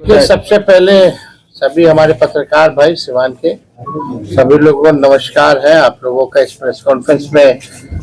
देखिए, सबसे पहले सभी हमारे पत्रकार भाई सिवान के सभी लोगों को नमस्कार है। आप लोगों का इस प्रेस कॉन्फ्रेंस में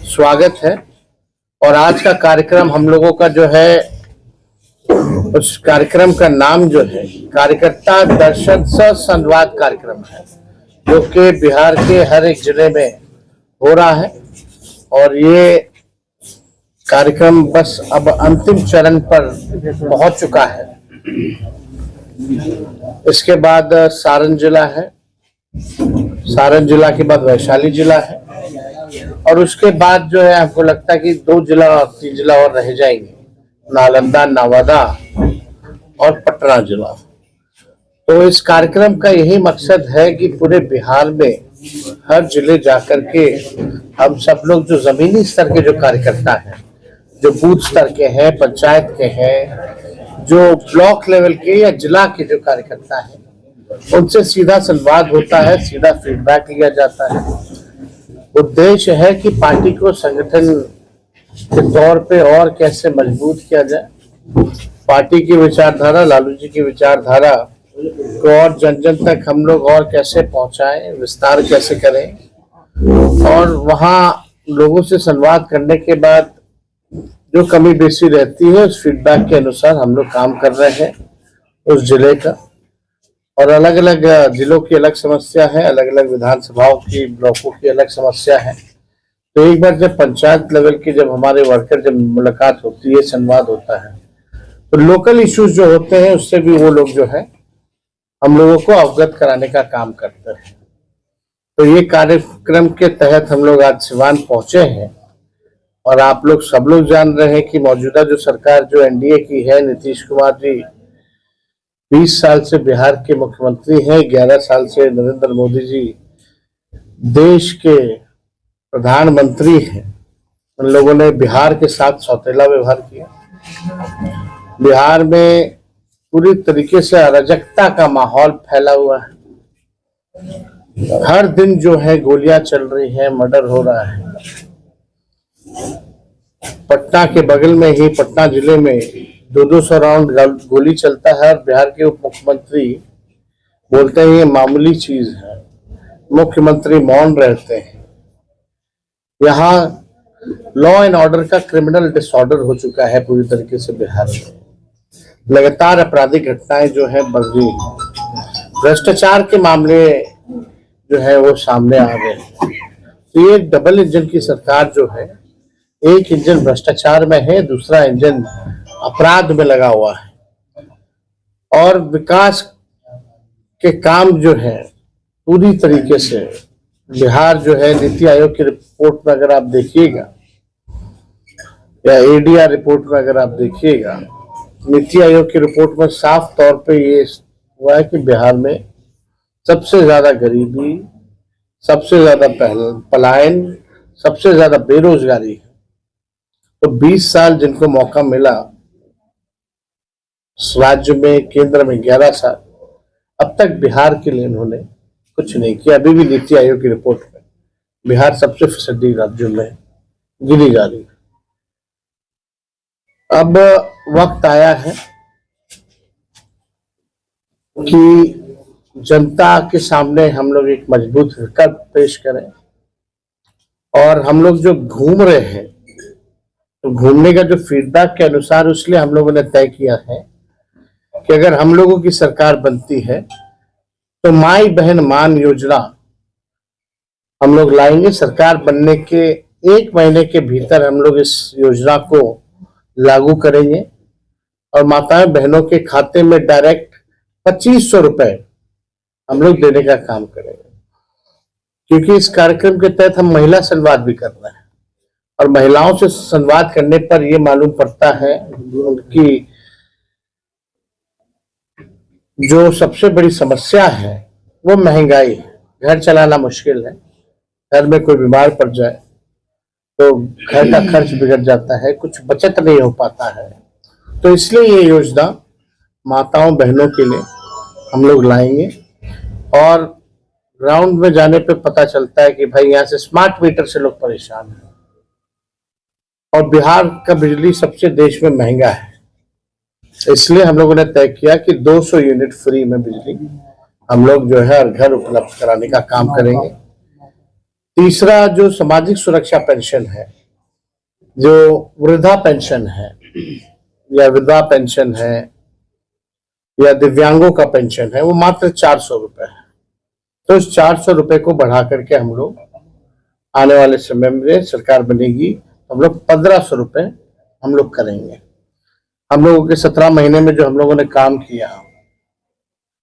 स्वागत है। और आज का कार्यक्रम हम लोगों का जो है, उस कार्यक्रम का नाम जो है कार्यकर्ता दर्शन सह संवाद कार्यक्रम है, जो कि बिहार के हर एक जिले में हो रहा है। और ये कार्यक्रम बस अब अंतिम चरण पर पहुंच चुका है। इसके बाद सारण जिला है, सारण जिला के बाद वैशाली जिला है, और उसके बाद जो है हमको लगता है कि 2 जिला और 3 जिला और रह जाएंगे, नालंदा, नवादा और पटना जिला। तो इस कार्यक्रम का यही मकसद है कि पूरे बिहार में हर जिले जाकर के हम सब लोग जो जमीनी स्तर के जो कार्यकर्ता हैं, जो बूथ स्तर के हैं, पंचायत के हैं, जो ब्लॉक लेवल के या जिला के जो कार्यकर्ता हैं, उनसे सीधा संवाद होता है, सीधा फीडबैक लिया जाता है। उद्देश्य है कि पार्टी को संगठन के तौर पे और कैसे मजबूत किया जाए, पार्टी की विचारधारा, लालू जी की विचारधारा को और जन जन तक हम लोग और कैसे पहुंचाएं, विस्तार कैसे करें। और वहाँ लोगों से संवाद करने के बाद जो कमी बेसी रहती है, उस फीडबैक के अनुसार हम लोग काम कर रहे हैं उस जिले का। और अलग अलग जिलों की अलग समस्या है, अलग अलग विधानसभाओं की, ब्लॉकों की अलग समस्या है। तो एक बार जब पंचायत लेवल की जब हमारे वर्कर जब मुलाकात होती है, संवाद होता है, तो लोकल इश्यूज जो होते हैं उससे भी वो लोग जो है हम लोगों को अवगत कराने का काम करते हैं। तो ये कार्यक्रम के तहत हम लोग आज सिवान पहुंचे हैं। और आप लोग सब लोग जान रहे हैं कि मौजूदा जो सरकार जो एनडीए की है, नीतीश कुमार जी 20 साल से बिहार के मुख्यमंत्री हैं, 11 साल से नरेंद्र मोदी जी देश के प्रधानमंत्री हैं। उन लोगों ने बिहार के साथ सौतेला व्यवहार किया। बिहार में पूरी तरीके से अराजकता का माहौल फैला हुआ है। हर दिन जो है गोलियां चल रही हैं, मर्डर हो रहा है। पटना के बगल में ही पटना जिले में 200 राउंड गोली चलता है, और बिहार के उप मुख्यमंत्री बोलते हैं ये मामूली चीज है। मुख्यमंत्री मौन रहते हैं। यहाँ लॉ एंड ऑर्डर का क्रिमिनल डिसऑर्डर हो चुका है पूरी तरीके से बिहार में। लगातार आपराधिक घटनाएं जो है बढ़ रही हैं। भ्रष्टाचार के मामले जो है वो सामने आ गए। तो ये डबल इंजन की सरकार जो है, एक इंजन भ्रष्टाचार में है, दूसरा इंजन अपराध में लगा हुआ है। और विकास के काम जो है पूरी तरीके से बिहार जो है, नीति आयोग की रिपोर्ट में अगर आप देखिएगा या एडीआर रिपोर्ट में अगर आप देखिएगा, नीति आयोग की रिपोर्ट में साफ तौर पे ये हुआ है कि बिहार में सबसे ज्यादा गरीबी, सबसे ज्यादा पलायन, सबसे ज्यादा बेरोजगारी है। तो 20 साल जिनको मौका मिला राज्य में, केंद्र में 11 साल, अब तक बिहार के लिए इन्होंने कुछ नहीं किया। अभी भी नीति आयोग की रिपोर्ट में बिहार सबसे फिसड्डी राज्यों में गिनी जा रही है। अब वक्त आया है कि जनता के सामने हम लोग एक मजबूत विकल्प पेश करें। और हम लोग जो घूम रहे हैं, तो घूमने का जो फीडबैक के अनुसार, इसलिए हम लोगों ने तय किया है कि अगर हम लोगों की सरकार बनती है तो माई बहन मान योजना हम लोग लाएंगे। सरकार बनने के 1 महीने के भीतर हम लोग इस योजना को लागू करेंगे और माताएं बहनों के खाते में डायरेक्ट 2500 रुपए हम लोग देने का काम करेंगे। क्योंकि इस कार्यक्रम के तहत हम महिला संवाद भी कर रहे हैं, और महिलाओं से संवाद करने पर यह मालूम पड़ता है उनकी जो सबसे बड़ी समस्या है वो महंगाई है। घर चलाना मुश्किल है, घर में कोई बीमार पड़ जाए तो घर का खर्च बिगड़ जाता है, कुछ बचत नहीं हो पाता है। तो इसलिए ये योजना माताओं बहनों के लिए हम लोग लाएंगे। और ग्राउंड में जाने पे पता चलता है कि भाई यहाँ से स्मार्ट मीटर से लोग परेशान हैं, और बिहार का बिजली सबसे देश में महंगा है। इसलिए हम लोगों ने तय किया कि 200 यूनिट फ्री में बिजली हम लोग जो है हर घर उपलब्ध कराने का काम करेंगे। तीसरा, जो सामाजिक सुरक्षा पेंशन है, जो वृद्धा पेंशन है या विधवा पेंशन है या दिव्यांगों का पेंशन है, वो मात्र 400 रुपए है। तो इस 400 रुपए को बढ़ा करके हम लोग आने वाले समय में सरकार बनेगी, हम लोग 1500 रुपए हम लोग करेंगे। हम लोगों के 17 महीने में जो हम लोगों ने काम किया,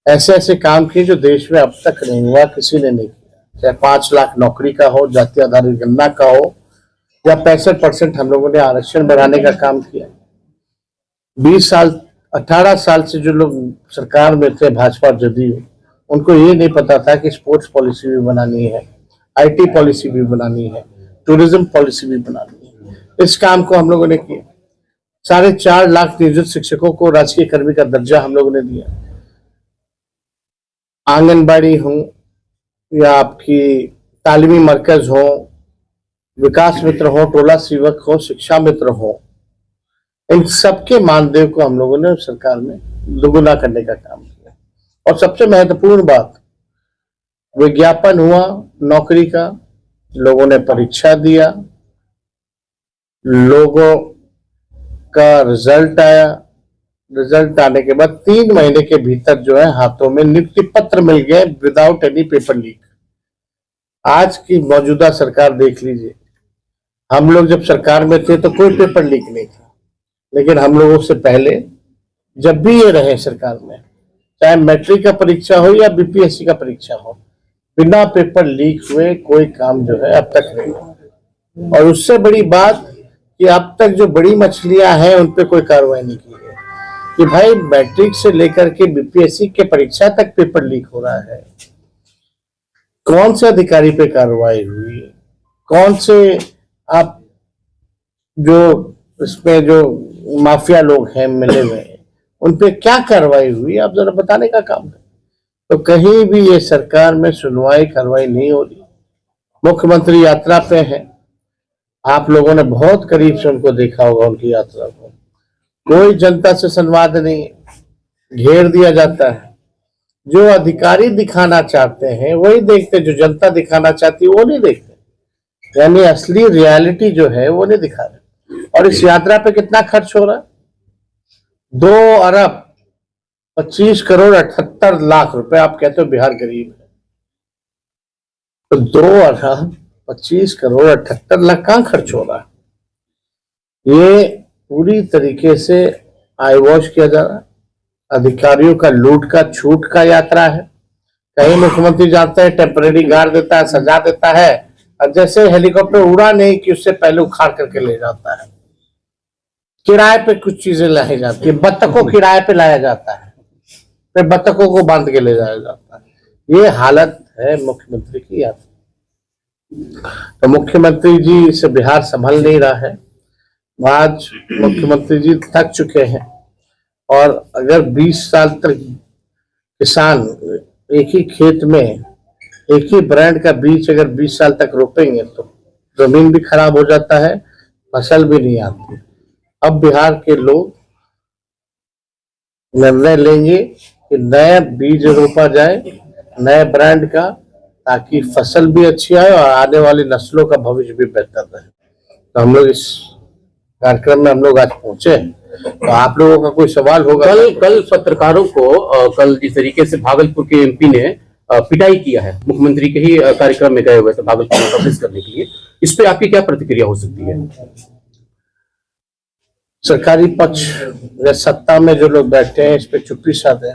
ऐसे ऐसे काम किए जो देश में अब तक नहीं हुआ, किसी ने नहीं किया। चाहे 5 लाख नौकरी का हो, जाति आधारित गणना का हो, या 65% हम लोगों ने आरक्षण बढ़ाने का काम किया। 20 साल 18 साल से जो लोग सरकार में थे, भाजपा जदयू, उनको ये नहीं पता था कि स्पोर्ट्स पॉलिसी भी बनानी है, IT पॉलिसी भी बनानी है, टूरिज्म पॉलिसी भी बनानी है। इस काम को हम लोगों ने किया। 4.5 लाख नियोजित शिक्षकों को राजकीय कर्मी का दर्जा हम लोगों ने दिया। आंगनबाड़ी हो या आपकी तालीमी मरकज हो, विकास मित्र हो, टोला सेवक हो, शिक्षा मित्र हो, इन सबके मानदेय को हम लोगों ने सरकार में दुगुना करने का काम किया। और सबसे महत्वपूर्ण बात, विज्ञापन हुआ नौकरी का, लोगों ने परीक्षा दिया, लोगों का रिजल्ट आया। रिजल्ट आने के बाद 3 महीने के भीतर जो है हाथों में नियुक्ति पत्र मिल गए विदाउट एनी पेपर लीक। आज की मौजूदा सरकार देख लीजिए, हम लोग जब सरकार में थे तो कोई पेपर लीक नहीं था, लेकिन हम लोगों से पहले जब भी ये रहे सरकार में, चाहे मैट्रिक का परीक्षा हो या BPSC का परीक्षा हो, बिना पेपर लीक हुए कोई काम जो है अब तक नहीं। और उससे बड़ी बात कि अब तक जो बड़ी मछलियां हैं उन पे कोई कार्रवाई नहीं की है कि भाई मैट्रिक से लेकर के BPSC के परीक्षा तक पेपर लीक हो रहा है। कौन से अधिकारी पे कार्रवाई हुई, कौन से आप जो इसमें जो माफिया लोग हैं मिले हुए, उन पे क्या कार्रवाई हुई, आप जरा बताने का काम करें। तो कहीं भी ये सरकार में सुनवाई कार्रवाई नहीं हो रही। मुख्यमंत्री यात्रा पे है, आप लोगों ने बहुत करीब से उनको देखा होगा, उनकी यात्रा को कोई जनता से संवाद नहीं, घेर दिया जाता है। जो अधिकारी दिखाना चाहते हैं वही देखते, जो जनता दिखाना चाहती है वो नहीं देखते। यानी असली रियलिटी जो है वो नहीं दिखा रहे। और इस यात्रा पे कितना खर्च हो रहा है? 2 अरब 25 करोड़ 78 लाख रुपए। आप कहते हो बिहार गरीब है, तो 2 अरब 25 करोड़ 78 लाख कहाँ खर्च हो रहा है? ये पूरी तरीके से आई वॉश किया जा रहा है। अधिकारियों का लूट का छूट का यात्रा है। कहीं मुख्यमंत्री जाता है, टेम्परेरी गाड़ देता है, सजा देता है, और जैसे हेलीकॉप्टर उड़ा नहीं कि उससे पहले उखाड़ करके ले जाता है। किराए पे कुछ चीजें लाई जाती है, बत्तखों किराए पे लाया जाता है, फिर बत्तखों को बांध के ले जाया जाता है। ये हालत है मुख्यमंत्री की यात्रा। तो मुख्यमंत्री जी से बिहार संभल नहीं रहा है। आज मुख्यमंत्री जी थक चुके हैं। और अगर 20 साल तक किसान एक ही खेत में एक ही ब्रांड का बीज अगर 20 साल तक रोपेंगे तो जमीन भी खराब हो जाता है, फसल भी नहीं आती। अब बिहार के लोग निर्णय लेंगे कि नया बीज रोपा जाए, नए ब्रांड का, ताकि फसल भी अच्छी आए और आने वाली नस्लों का भविष्य भी बेहतर रहे। तो हम लोग इस कार्यक्रम में हम लोग आज पहुंचे। तो आप लोगों का कोई सवाल होगा? कल पत्रकारों को कल जिस तरीके से भागलपुर के MP ने पिटाई किया है, मुख्यमंत्री के ही कार्यक्रम में गए हुए थे भागलपुर में कवरेज करने के लिए, इस पे आपकी क्या प्रतिक्रिया हो सकती है? सरकारी पक्ष या सत्ता में जो लोग बैठे हैं इस पे चुप्पी साधे।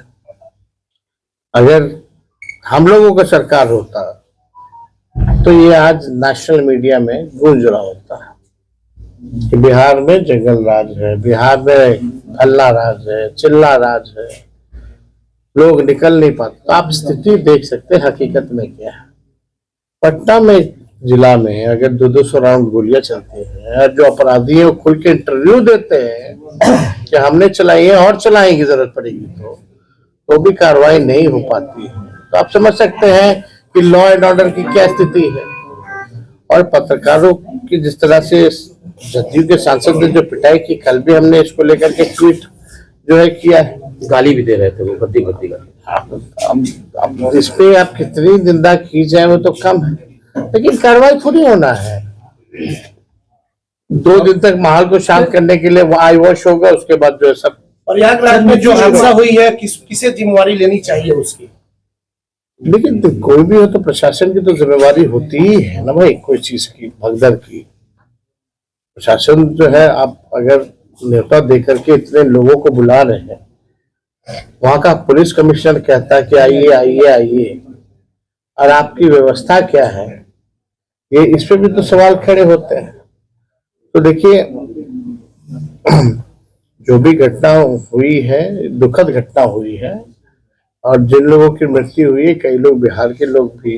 अगर हम लोगों का सरकार होता तो ये आज नेशनल मीडिया में गूंज रहा होता है कि बिहार में जंगल राज है, बिहार में हल्ला राज है, चिल्ला राज है, लोग निकल नहीं पाते। तो आप स्थिति देख सकते हैं हकीकत में क्या है। पटना में जिला में अगर 200 राउंड गोलियां चलती हैं, जो अपराधी है वो खुल के इंटरव्यू देते हैं कि हमने चलाई है और चलाने की जरूरत पड़ेगी, तो भी कार्रवाई नहीं हो पाती है। तो आप समझ सकते हैं कि लॉ एंड ऑर्डर की क्या स्थिति है। और पत्रकारों की जिस तरह से जदयू के सांसद ने जो पिटाई की, कल भी हमने इसको लेकर के ट्वीट जो है किया है। गाली भी दे रहे थे वो गद्दी गद्दी का। अब इस पे आप कितनी निंदा की जाए वो तो कम है, लेकिन कार्रवाई थोड़ी होना है। 2 दिन तक माहौल को शांत करने के लिए वो आई वॉश होगा, उसके बाद जो है सब। और प्रयागराज में जो हादसा हुई है किसे जिम्मेवारी लेनी चाहिए उसकी? लेकिन तो कोई भी हो तो प्रशासन की तो जिम्मेवारी होती ही है ना भाई, कोई चीज की भगदड़ की। प्रशासन जो है, आप अगर न्योता देकर के इतने लोगों को बुला रहे हैं, वहां का पुलिस कमिश्नर कहता है कि आइए आइए आइए, और आपकी व्यवस्था क्या है, ये इस पे भी तो सवाल खड़े होते हैं। तो देखिए, जो भी घटना हुई है, दुखद घटना हुई है, और जिन लोगों की मृत्यु हुई है, कई लोग बिहार के लोग भी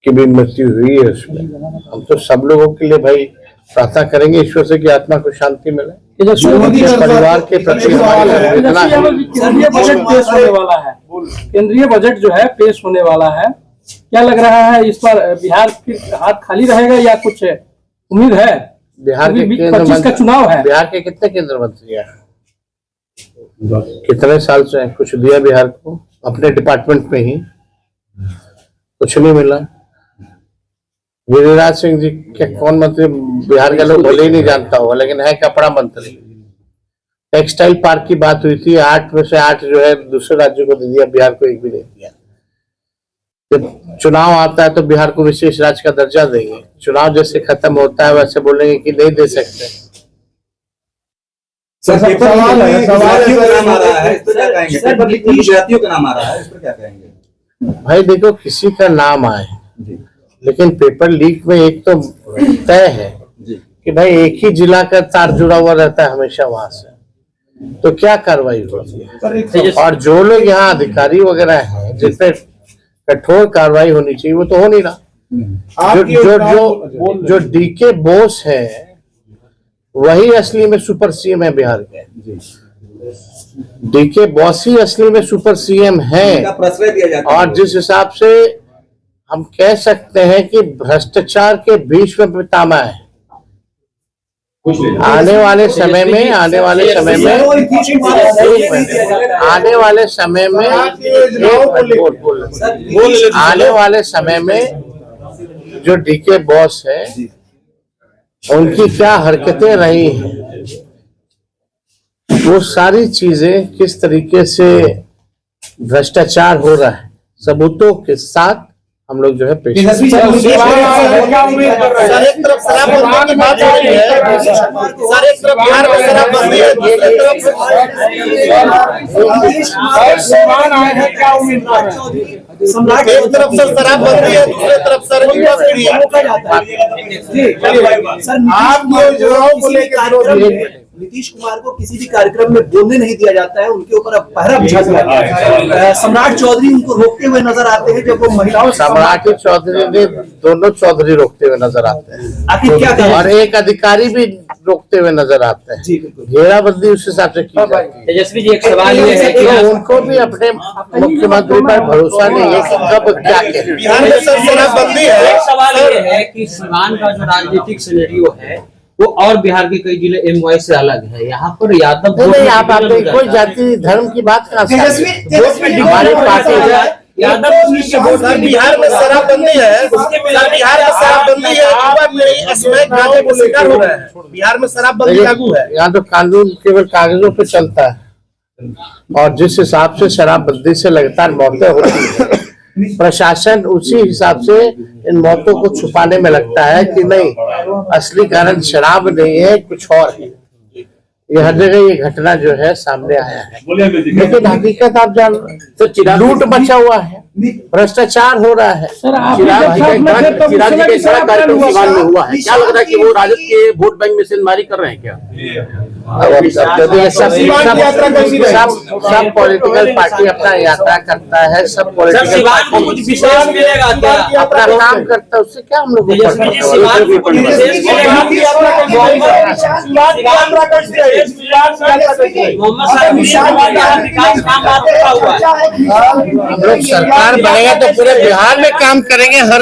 की भी मृत्यु हुई है उसमें। हम तो सब लोगों के लिए भाई प्रार्थना करेंगे ईश्वर से कि आत्मा को शांति मिले। परिवार के प्रति केंद्रीय बजट पेश होने वाला है, केंद्रीय बजट जो है पेश होने वाला है, क्या लग रहा है इस पर बिहार फिर हाथ खाली रहेगा या कुछ उम्मीद है? बिहार के केंद्र 25 का चुनाव है। बिहार के कितने केंद्र मंत्री हैं? कितने साल से कुछ दिया बिहार को अपने डिपार्टमेंट में ही? कुछ नहीं मिला। गिरिराज सिंह जी के कौन मंत्री बिहार का लोग भले ही नहीं जानता होगा, लेकिन है कपड़ा मंत्री। टेक्सटाइल पार्क की बात हुई थी, 8 में से 8 जो है दूसरे राज्यों को दे दिया, बिहार को एक भी नहीं दिया। जब चुनाव आता है तो बिहार को विशेष राज्य का दर्जा देंगे, चुनाव जैसे खत्म होता है वैसे बोलेंगे कि नहीं दे सकते। सर पेपर सवाल है, गुजरातियों का नाम आ रहा है, इस पर क्या कहेंगे? पेपर लीक में गुजरातियों का नाम आ रहा है, इस पर क्या कहेंगे? भाई देखो, किसी का नाम आए, लेकिन पेपर लीक में एक तो तय है कि भाई एक ही जिला का तार जुड़ा हुआ रहता है हमेशा वहां से, तो क्या कार्रवाई होती है? और जो लोग यहाँ अधिकारी वगैरह हैं जिस पे कठोर कार्रवाई होनी चाहिए, वो तो हो नहीं रहा। जो डीके बोस है वही असली में सुपर सीएम है बिहार के। डीके बॉस ही असली में सुपर सीएम है। और जिस हिसाब से हम कह सकते हैं कि भ्रष्टाचार के बीच में पितामह है, आने वाले समय में जो डीके बॉस है उनकी क्या हरकतें रही हैं, वो सारी चीजें किस तरीके से भ्रष्टाचार हो रहा है, सबूतों के साथ हम लोग जो है पेश एक तरफ शराबबंदी की बात हो रही है, सर एक तरफ बिहार में शराबबंदी है, दूसरी तरफ एक तरफ सर शराबबंदी है, दूसरी तरफ सर नीतीश कुमार को किसी भी कार्यक्रम में बोलने नहीं दिया जाता है, उनके ऊपर अब पहरा बिछा दिया है। सम्राट चौधरी उनको रोकते हुए नजर आते हैं जब वो महिलाओं। सम्राट चौधरी ने दोनों चौधरी रोकते हुए नजर आते हैं, आखिर क्या और एक अधिकारी भी रोकते हुए नजर आते हैं। घेराबंदी उस हिसाब से की जाती है। तेजस्वी जी, एक सवाल ये है कि उनको भी अपने मुख्यमंत्री पर भरोसा नहीं है कि कब क्या करें। बिहार में सर शराबबंदी है। एक सवाल ये है कि सीवान का जो राजनीतिक सिनेरियो है वो और बिहार के कई जिले एमवाई से अलग है। यहाँ पर यादव नहीं, आप कोई जाति धर्म की बात कहाँ से? हमारी पार्टी यादव बिहार में शराबबंदी है, बिहार में शराबबंदी है, शिकार हो रहा है। बिहार में शराबबंदी लागू है। यहाँ तो कानून केवल कागजों पे चलता है, और जिस हिसाब से शराबबंदी से लगातार मौतें हो रही है, प्रशासन उसी हिसाब से इन मौतों को छुपाने में लगता है कि नहीं, असली कारण शराब नहीं है, कुछ और है। ये हर जगह ये घटना जो है सामने आया है, लेकिन हकीकत आप जान रहे हैं, लूट मचा हुआ है, भ्रष्टाचार हो रहा है। चिराग जी का कार्यक्रम सीवान में हुआ है, क्या लग रहा है कि वो राजद के वोट बैंक में सेंधमारी कर रहे हैं क्या? सब पॉलिटिकल पार्टी अपना यात्रा करता है, सब पॉलिटिकल पार्टी अपना काम करता है, उससे क्या हम लोग सरकार बनेगा तो पूरे बिहार में काम करेंगे, हर